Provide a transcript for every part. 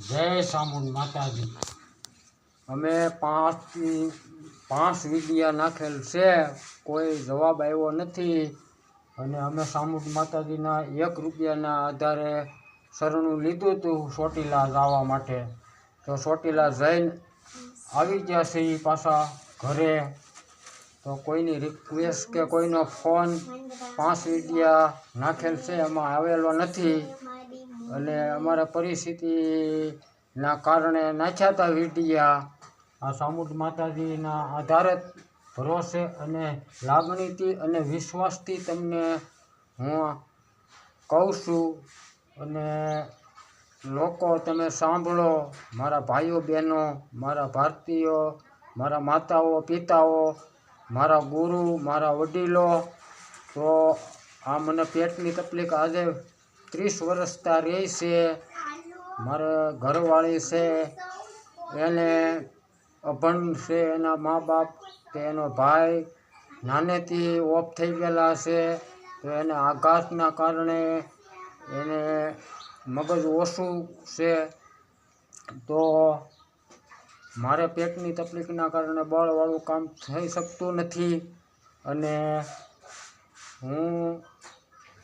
જય ચામુંડ માતાજી। અમે 5 વિડિયા નાખેલ છે, કોઈ જવાબ આવ્યો નથી અને અમે ચામુંડ માતાજીના 1 રૂપિયાના આધારે શરણું લીધું હતું ચોટીલા જવા માટે। તો ચોટીલા જઈને આવી ગયા છે પાછા ઘરે। તો કોઈની રિક્વેસ્ટ કે કોઈનો ફોન 5 વિડિયા નાખેલ છે એમાં આવેલો નથી અને અમારા પરિસ્થિતિના કારણે નાખ્યા હતા વિડિયા। આ ચામુંડ માતાજીના આધારે ભરોસે અને લાગણીથી અને વિશ્વાસથી તમને હું કહું છું અને લોકો તમે સાંભળો, મારા ભાઈઓ બહેનો, મારા ભારતીયો, મારા માતાઓ પિતાઓ, મારા ગુરુ, મારા વડીલો। તો આ મને પેટની તકલીફ આજે 30 વર્ષથી રહી છે। મારા ઘરવાળી છે એને અભણ છે, એના મા બાપ કે એનો ભાઈ નાનેથી ઓફ થઈ ગયેલા છે। તો એને આઘાતના કારણે એને મગજ ઓછું છે। તો મારે પેટની તકલીફના કારણે બળવાળું કામ થઈ શકતું નથી અને હું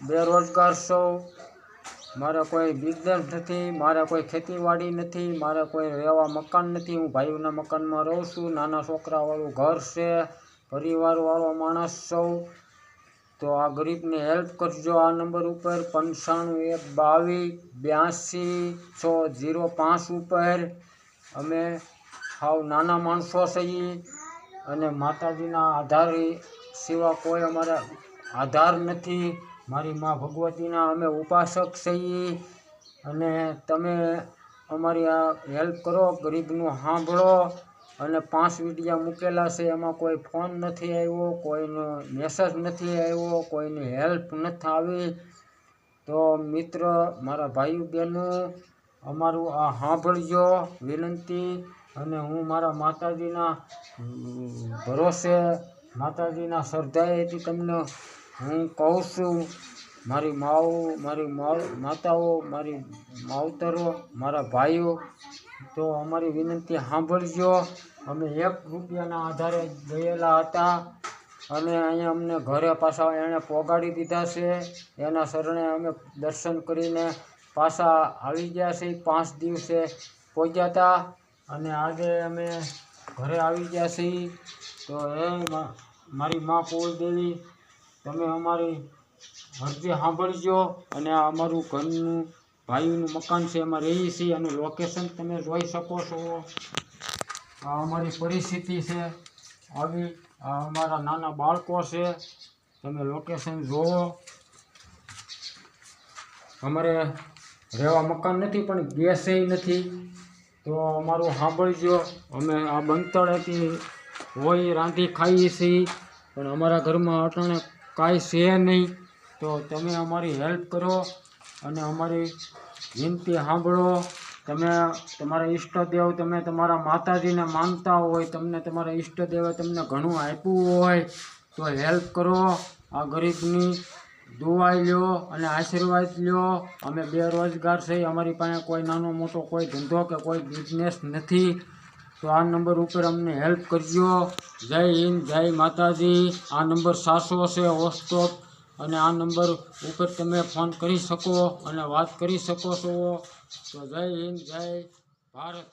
બેરોજગાર છું। મારે કોઈ બિઝનેસ નથી, મારે કોઈ ખેતીવાડી નથી, મારે કોઈ રહેવા મકાન નથી। હું ભાઈઓના મકાનમાં રહું છું, નાના છોકરાવાળું ઘર છે, પરિવારવાળો માણસ છું। તો આ ગરીબને હેલ્પ કરજો આ નંબર ઉપર 9512282605 ઉપર। અમે સાવ નાના માણસો છીએ અને માતાજીના આધાર સિવાય કોઈ અમારા આધાર નથી। મારી મા ભગવતીના અમે ઉપાસક છીએ અને તમે અમારી આ હેલ્પ કરો, ગરીબનું સાંભળો। અને 5 વિડિયા મૂકેલા છે એમાં કોઈ ફોન નથી આવ્યો, કોઈનો મેસેજ નથી આવ્યો, કોઈની હેલ્પ નથી આવી। તો મિત્ર, મારા ભાઈઓ બહેનો, અમારું આ સાંભળજો વિનંતી। અને હું મારા માતાજીના ભરોસે, માતાજીના શ્રદ્ધાએથી તમને હું કહું છું, મારી માઓ, મારી માતાઓ, મારી માવતરો, મારા ભાઈઓ, તો અમારી વિનંતી સાંભળજો। અમે 1 રૂપિયાના આધારે ગયેલા હતા અને અહીંયા અમને ઘરે પાછા એણે પોગાડી દીધા છે। એના શરણે અમે દર્શન કરીને પાછા આવી ગયા છીએ। 5 દિવસે પહોંચ્યા હતા અને આજે અમે ઘરે આવી ગયા છીએ। તો મારી મા કુળદેવી, તમે અમારી અરજી સાંભળજો અને આ અમારું ઘરનું ભાઈનું મકાન છે, એમાં રહીએ છીએ। અને લોકેશન તમે જોઈ શકો છો। આ અમારી પરિસ્થિતિ છે આવી, આ અમારા નાના બાળકો છે, તમે લોકેશન જુઓ। અમારે રહેવા મકાન નથી પણ ગેસે નથી, તો અમારું સાંભળજો। અમે આ બંતળેથી હોય રાંધી ખાઈએ છીએ પણ અમારા ઘરમાં અટાણે કાંઈ છે નહીં। તો તમે અમારી હેલ્પ કરો અને અમારી વિનંતી સાંભળો। તમે તમારા ઈષ્ટદેવ, તમે તમારા માતાજીને માનતા હોય, તમને તમારા ઈષ્ટદેવે તમને ઘણું આપ્યું હોય તો હેલ્પ કરો। આ ગરીબની દુઆ લ્યો અને આશીર્વાદ લ્યો। અમે બેરોજગાર છીએ, અમારી પાસે કોઈ નાનો મોટો કોઈ ધંધો કે કોઈ બિઝનેસ નથી। તો આ નંબર ઉપર અમને હેલ્પ કરજો। જય હિન્દ, જય માતાજી। આ નંબર સાચો છે વોટ્સઅપ અને આ નંબર ઉપર તમે ફોન કરી શકો અને વાત કરી શકો છો। તો જય હિન્દ, જય ભારત।